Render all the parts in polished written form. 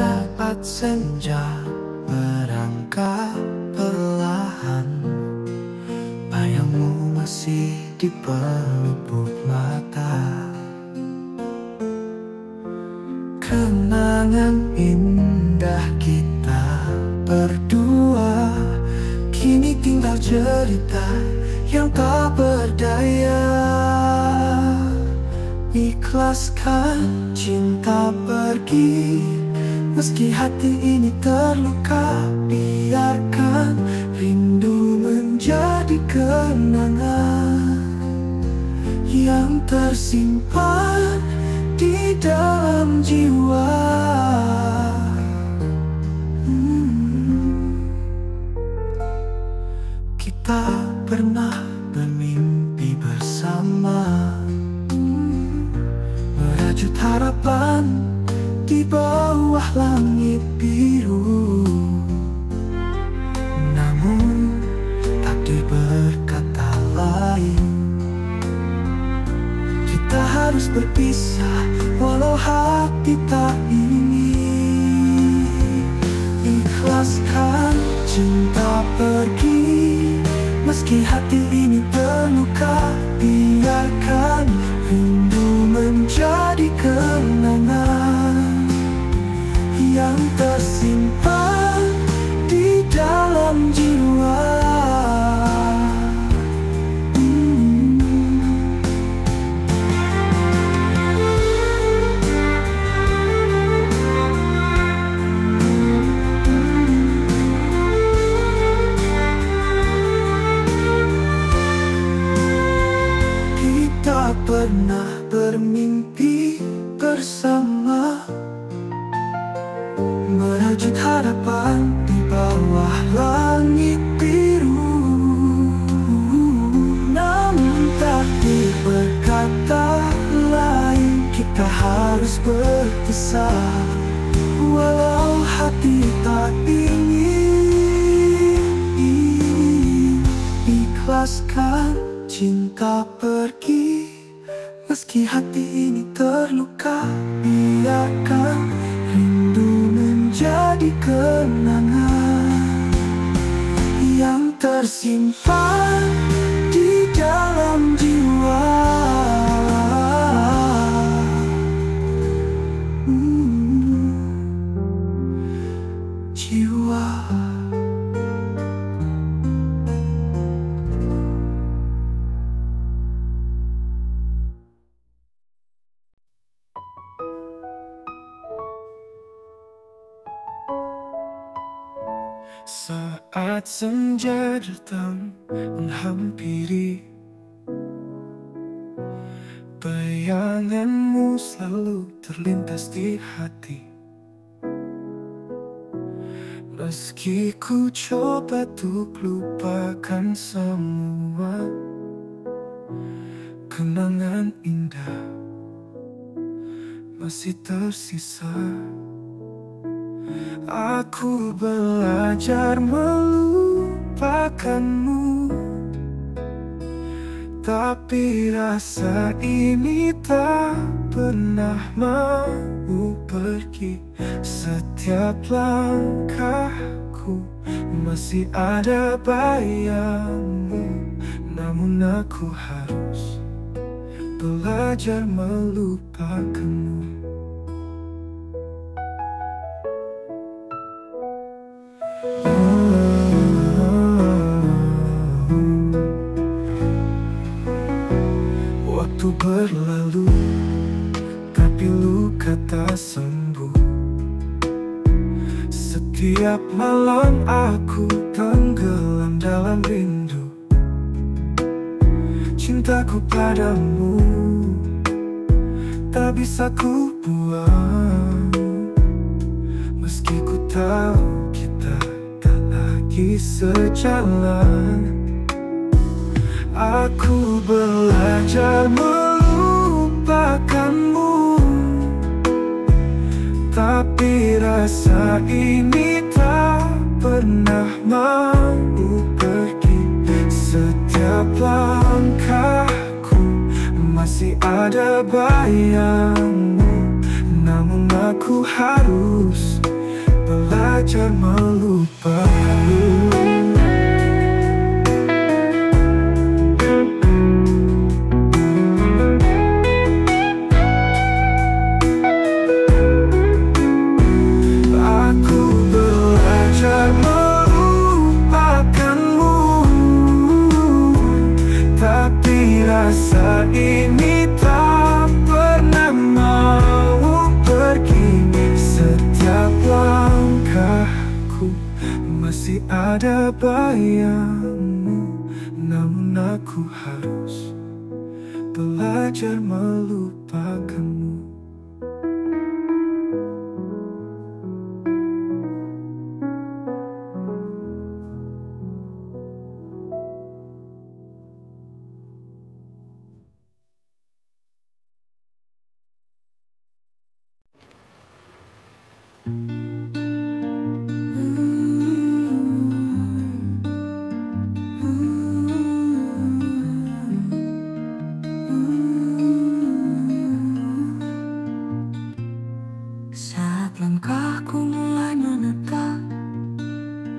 saat senja merangkak perlahan, bayangmu masih di pelupuk mata. Kenangan indah kita berdua kini tinggal cerita yang tak berdaya. Ikhlaskan cinta pergi, meski hati ini terluka. Biarkan rindu menjadi kenangan yang tersimpan di dalam jiwa. Kita pernah bermimpi bersama, merajut harapan di bawah langit biru. Namun takdir berkata lain, kita harus berpisah walau hati tak ingin. Ikhlaskan cinta pergi, meski hati ini terluka. Biarkan rindu menjadi kenangan yang tersimpan di dalam jiwa. Kita pernah bermimpi bersama, merajut harapan di bawah langit biru. Namun takdir berkata lain, kita harus berpisah walau hati tak ingin. Ikhlaskan cinta pergi, meski hati ini terluka. Biarkan rindu menjadi kenangan yang tersimpan di dalam jiwa. Jiwa. Saat senja datang menghampiri, bayanganmu selalu terlintas di hati. Meski ku coba untuk lupakan semua, kenangan indah masih tersisa. Aku belajar melupakanmu, tapi rasa ini tak pernah mau pergi. Setiap langkahku masih ada bayangmu, namun aku harus belajar melupakanmu. Waktu berlalu, tapi luka tak sembuh. Setiap malam aku tenggelam dalam rindu. Cintaku padamu tak bisa ku buang, meski ku tahu kita tak lagi sejalan. Aku belajar melupakanmu, tapi rasa ini tak pernah mau pergi. Setiap langkahku masih ada bayangmu, namun aku harus belajar melupakanmu. Rasa ini tak pernah mau pergi. Setiap langkahku masih ada bayangmu, namun aku harus belajar melupakanmu. Saat langkahku mulai menetap,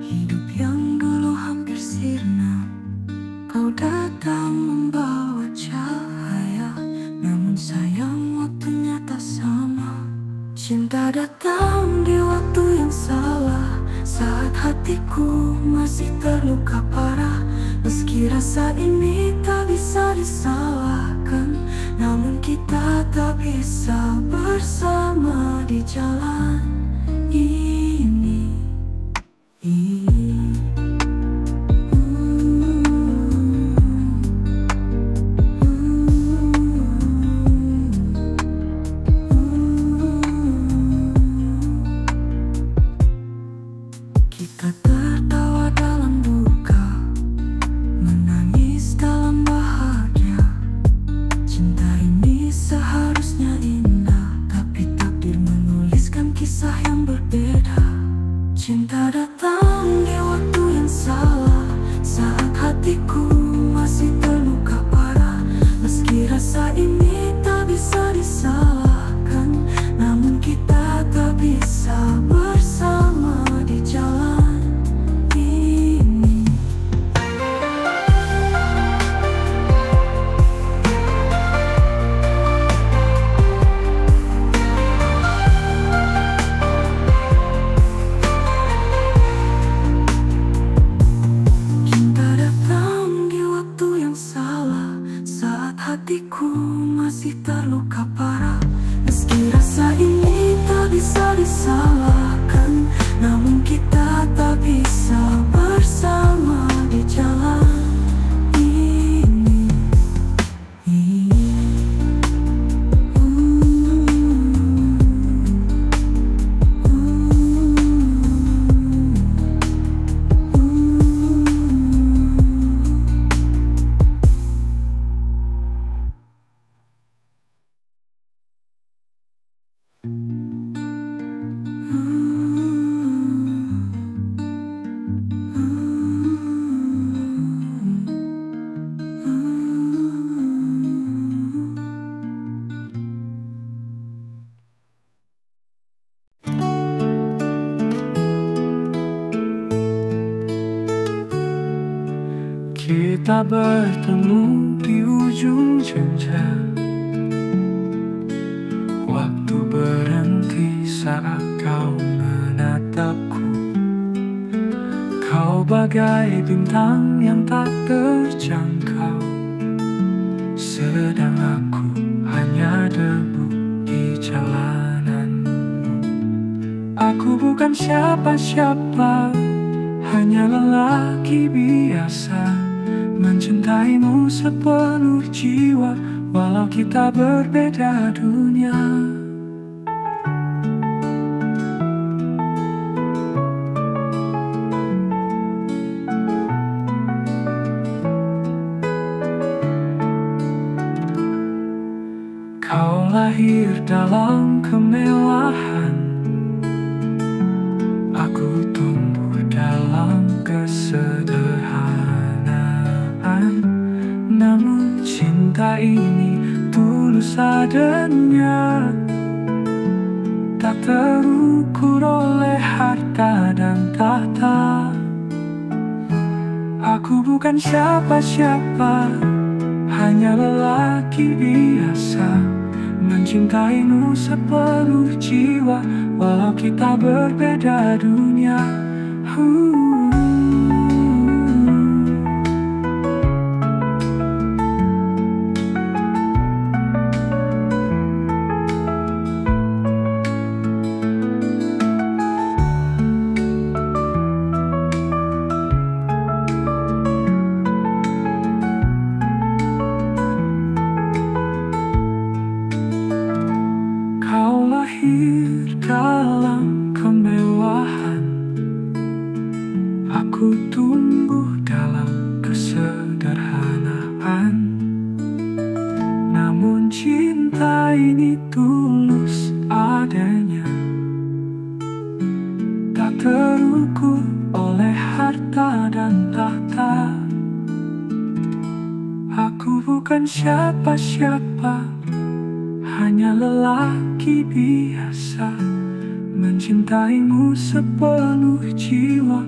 hidup yang dulu hampir sirna, kau datang membawa cahaya. Namun sayang waktunya tak sama. Cinta datang di waktu yang salah, saat hatiku masih terluka parah. Meski rasa ini tak bisa disalahkan, namun kita tak bisa bersama di jalan ini. Kita tertawa dalam duka, menangis dalam bahagia. Cinta ini seharusnya indah, tapi takdir menuliskan kisah yang berbeda. Cinta datang di waktu yang salah, saat hatiku masih terluka parah. Meski rasa ini tak bisa disalahkan, namun kita tak bisa bersama di jalan ini. Cinta datang di waktu yang salah, saat hatiku masih terluka parah. Meski rasa ini tak bisa disalahkan, namun kita tak bisa bersama di jalan ini. Kita bertemu di ujung senja, waktu berhenti saat kau menatapku. Kau bagai bintang yang tak terjangkau, sedang aku hanya debu di jalananmu. Aku bukan siapa-siapa, hanya lelaki biasa, mencintaimu sepenuh jiwa, walau kita berbeda dunia. Kau lahir dalam kemewahan, aku tumbuh dalam kesederhanaan. Namun cinta ini tulus adanya, tak terukur oleh harta dan tahta. Aku bukan siapa-siapa, hanya lelaki biasa, mencintaimu sepenuh jiwa, walau kita berbeda dunia. Kau lahir dalam kemewahan, aku tumbuh dalam kesederhanaan. Namun cinta ini tulus adanya, tak terukur oleh harta dan tahta. Aku bukan siapa-siapa, hanya lelaki biasa, mencintaimu sepenuh jiwa,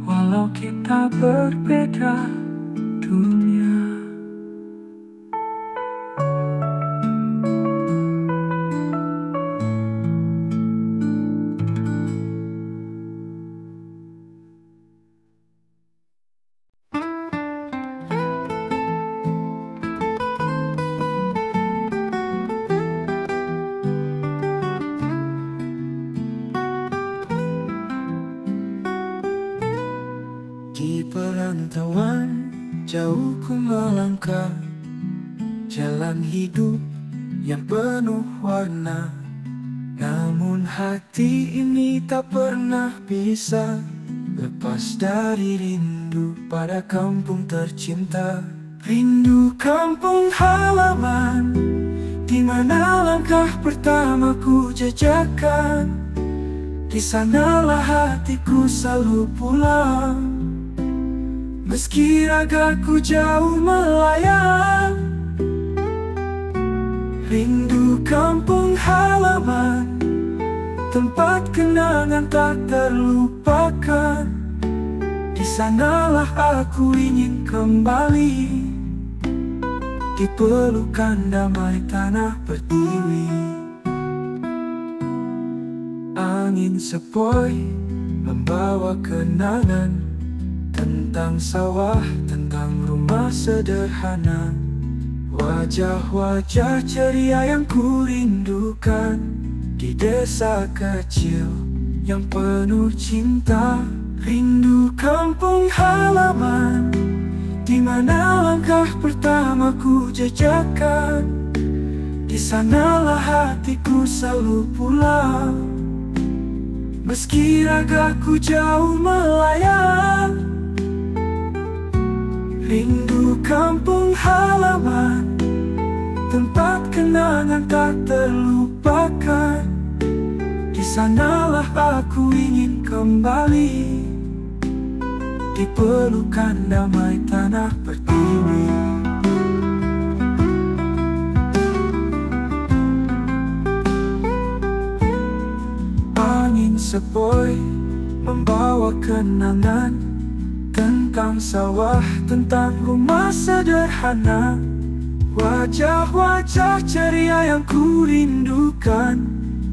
walau kita berbeda dunia. Di perantauan jauh ku melangkah, jalan hidup yang penuh warna. Namun hati ini tak pernah bisa lepas dari rindu pada kampung tercinta. Rindu kampung halaman, di mana langkah pertamaku jejakkan. Di sanalah hatiku selalu pulang, meski ragaku jauh melayang. Rindu kampung halaman, tempat kenangan tak terlupakan. Di sanalah aku ingin kembali, di pelukan damai tanah pertiwi. Angin sepoi membawa kenangan tentang sawah, tentang rumah sederhana. Wajah-wajah ceria yang ku rindukan di desa kecil yang penuh cinta. Rindu kampung halaman, di mana langkah pertamaku jejakkan. Di sanalah hatiku selalu pulang, meski ragaku jauh melayang. Rindu kampung halaman, tempat kenangan tak terlupakan. Di sanalah aku ingin kembali, di pelukan damai tanah pertiwi. Angin sepoi membawa kenangan tentang sawah, tentang rumah sederhana. Wajah-wajah ceria yang ku rindukan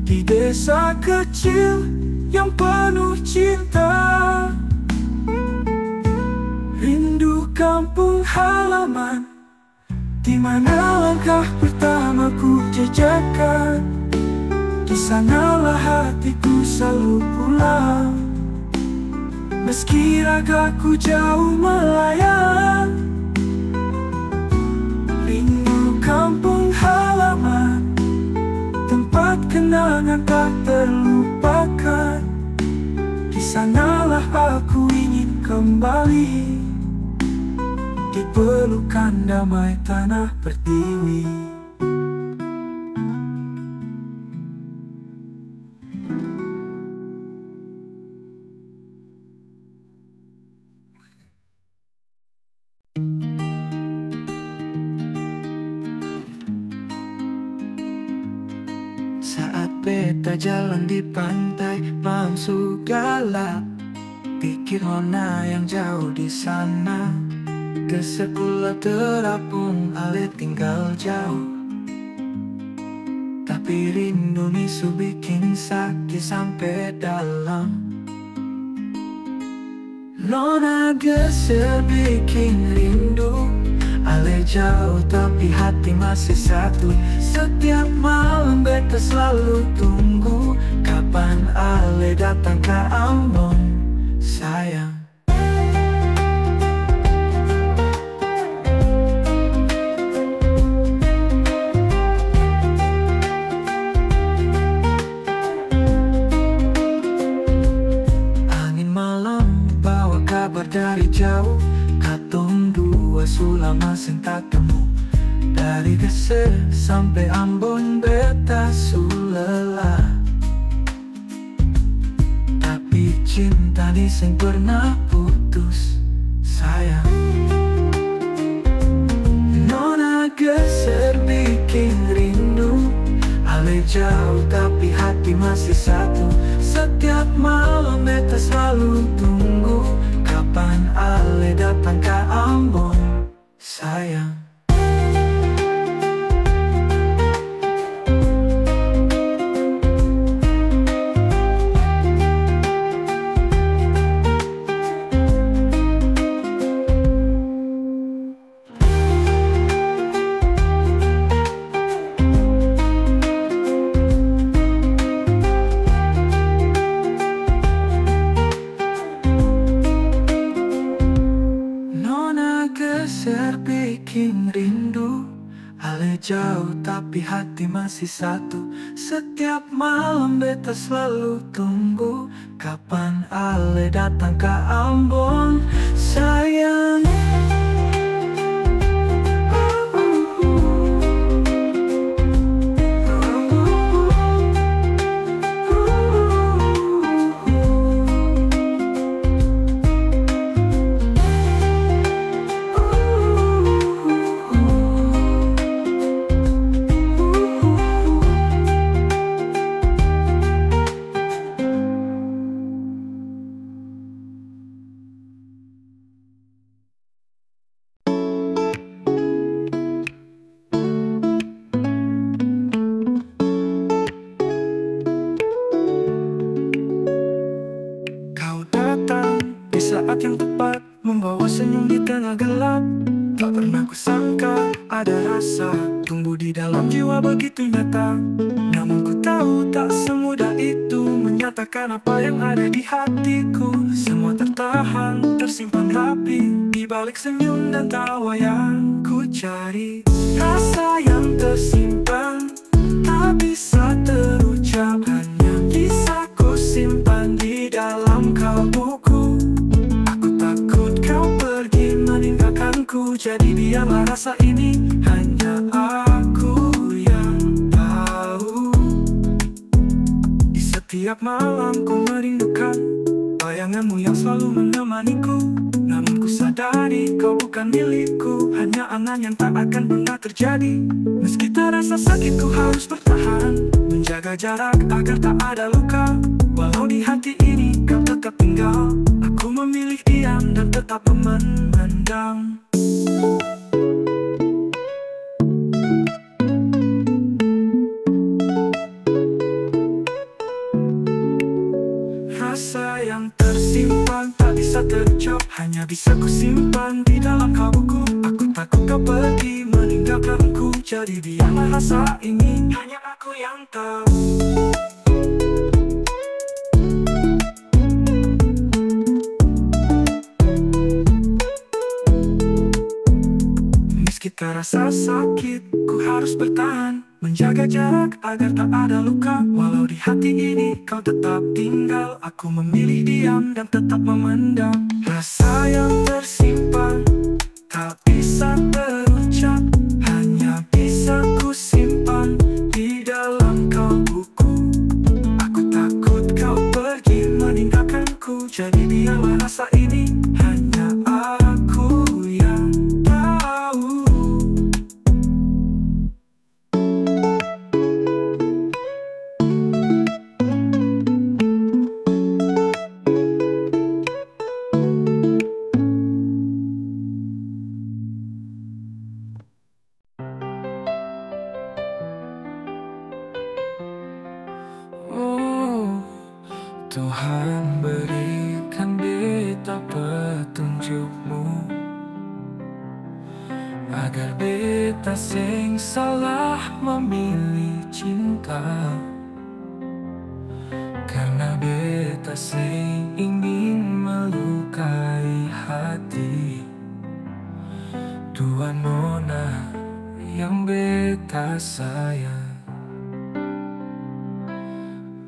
di desa kecil yang penuh cinta. Rindu kampung halaman, di mana langkah pertamaku jejakkan. Di sanalah hatiku selalu pulang, meski ragaku jauh melayang. Rindu kampung halaman, tempat kenangan tak terlupakan. Di sanalah aku ingin kembali, di pelukan damai tanah pertiwi. peta jalan di pantai, malam segala. Pikir Nona yang jauh di sana, ke sekolah terapung ale tinggal jauh. Tapi rindu nisu bikin sakit sampai dalam. Nona geser bikin rindu, ale jauh tapi hati masih satu. Setiap malam beta selalu tunggu, kapan ale datang ke Ambon, sayang. Angin malam bawa kabar dari jauh, katong dua sulama sentak temu. Dari Geser sampai Ambon beta sulelah, tapi cinta di sing pernah putus, sayang. Nona geser bikin rindu, ale jauh tapi hati masih satu. Setiap malam beta selalu tunggu, kapan ale datang ke Ambon, sayang. Geser bikin rindu, ale jauh tapi hati masih satu. Setiap malam beta selalu tunggu, kapan ale datang ke Ambon, sayang. Saat yang tepat, membawa senyum di tengah gelap. Tak pernah kusangka ada rasa tumbuh di dalam jiwa begitu nyata. Namun ku tahu tak semudah itu menyatakan apa yang ada di hatiku. Semua tertahan, tersimpan rapi di balik senyum dan tawa yang ku cari. Rasa yang tersimpan tak bisa terucap, hanya bisa ku simpan di dalam kalbuku. Jadi biarlah rasa ini hanya aku yang tahu. Di setiap malam ku merindukan bayanganmu yang selalu menemaniku. Namun ku sadari kau bukan milikku, hanya angan yang tak akan pernah terjadi. Meski terasa sakit ku harus bertahan, menjaga jarak agar tak ada luka. Walau di hati ini kau tetap tinggal, aku memilih diam dan tetap memandang. Rasa yang tersimpan tak bisa terucap, hanya bisa ku simpan di dalam kalbuku. Aku takut kau pergi meninggalkanku, jadi biarlah rasa ini hanya aku yang tahu. Meski terasa sakit, ku harus bertahan, menjaga jarak agar tak ada luka. Walau di hati ini kau tetap tinggal, aku memilih diam dan tetap memendam. Rasa yang tersimpan tak bisa terucap, hanya bisa ku simpan di dalam kalbuku. Aku takut kau pergi meninggalkanku, jadi biarlah rasa ini hanya aku yang tahu. akan berikan beta petunjukmu, agar beta sing salah memilih cinta. Karena beta sing ingin melukai hati dua nona yang beta sayang.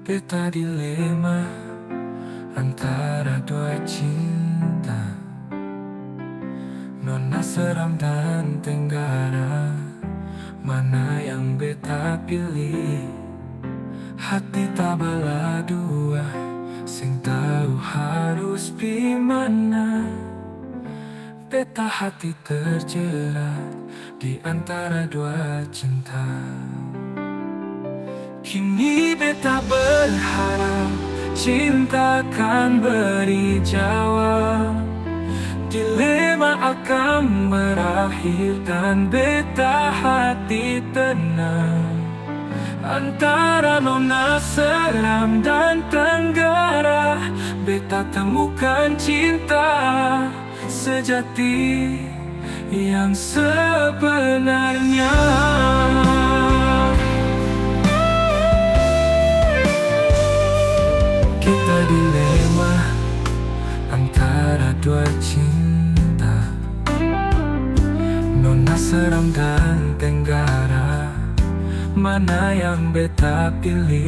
Beta dilema antara dua cinta, nona Seram dan Tenggara. Mana yang beta pilih? Hati tabala dua, sing tahu harus dimana. Beta hati terjerat di antara dua cinta. Kini beta berharap cinta akan beri jawab. Dilema akan berakhir dan beta hati tenang. Antara nona Seram dan Tenggara, beta temukan cinta sejati yang sebenarnya. Kita dilema antara dua cinta, nona Seram dan Tenggara. Mana yang beta pilih?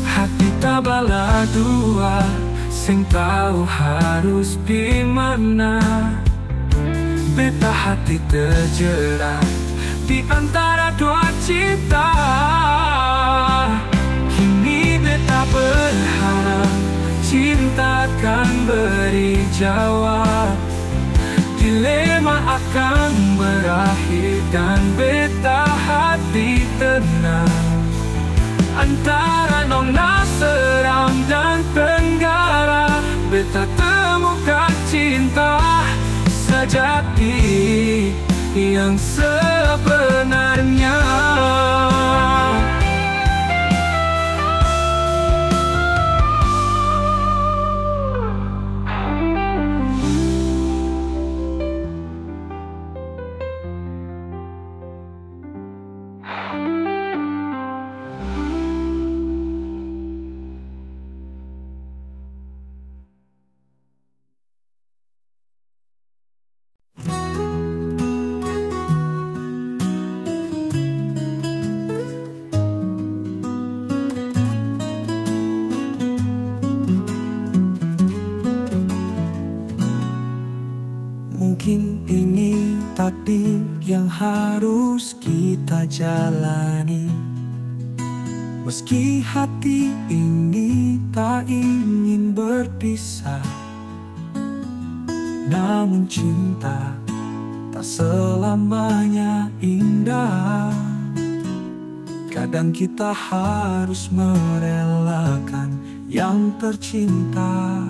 Hati tabala dua, sing tahu harus dimana. Beta hati terjerat di antara dua cinta. Kini beta berharap cinta akan beri jawab. Dilema akan berakhir dan beta hati tenang. Antara nona Seram dan Tenggara, beta temukan cinta sejati yang sebenarnya. Mungkin ini takdir yang harus kita jalani. Meski hati ini tak ingin berpisah, namun cinta tak selamanya indah. Kadang kita harus merelakan yang tercinta.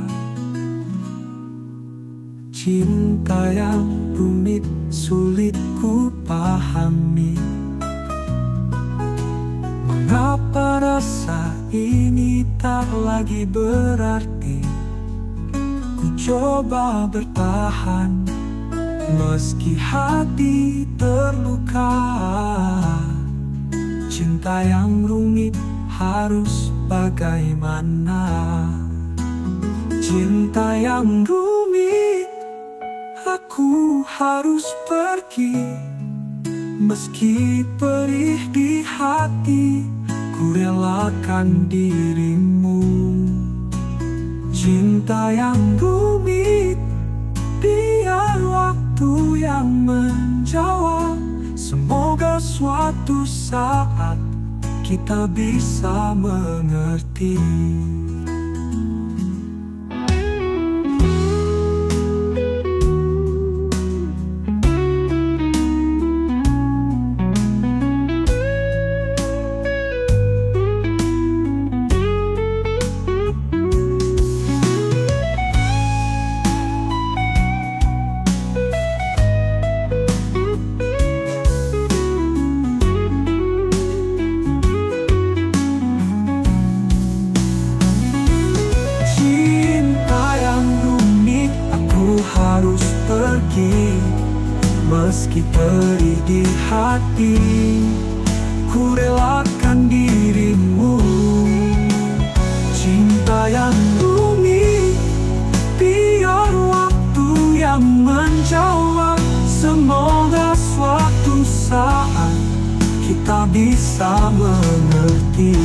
Cinta yang rumit, sulit ku pahami. Mengapa rasa ini tak lagi berarti? Ku coba bertahan meski hati terluka. Cinta yang rumit harus bagaimana? Cinta yang rumit, aku harus pergi. Meski perih di hati, ku relakan dirimu. Cinta yang rumit, biar waktu yang menjawab. Semoga suatu saat kita bisa mengerti. Meski perih di hati, ku relakan dirimu. Cinta yang rumit, biar waktu yang menjawab. Semoga suatu saat kita bisa mengerti.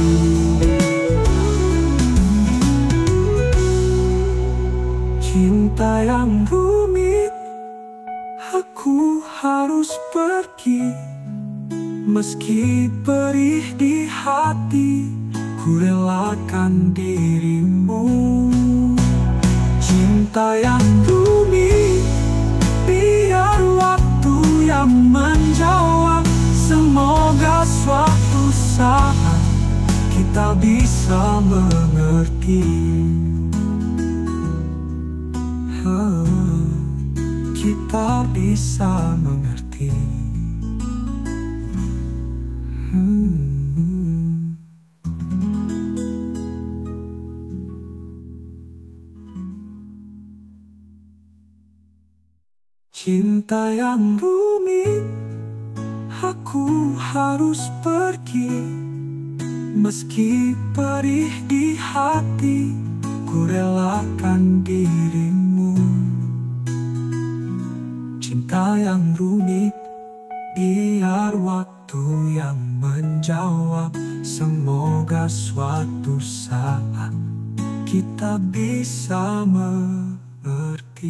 Cinta yang rumit, aku harus pergi. Meski perih di hati, ku relakan dirimu. Cinta yang rumit, biar waktu yang menjawab. Semoga suatu saat kita bisa mengerti. Kita bisa mengerti. Cinta yang rumit, aku harus pergi. Meski perih di hati, ku relakan dirimu. Cinta yang rumit, biar waktu yang menjawab. Semoga suatu saat kita bisa mengerti.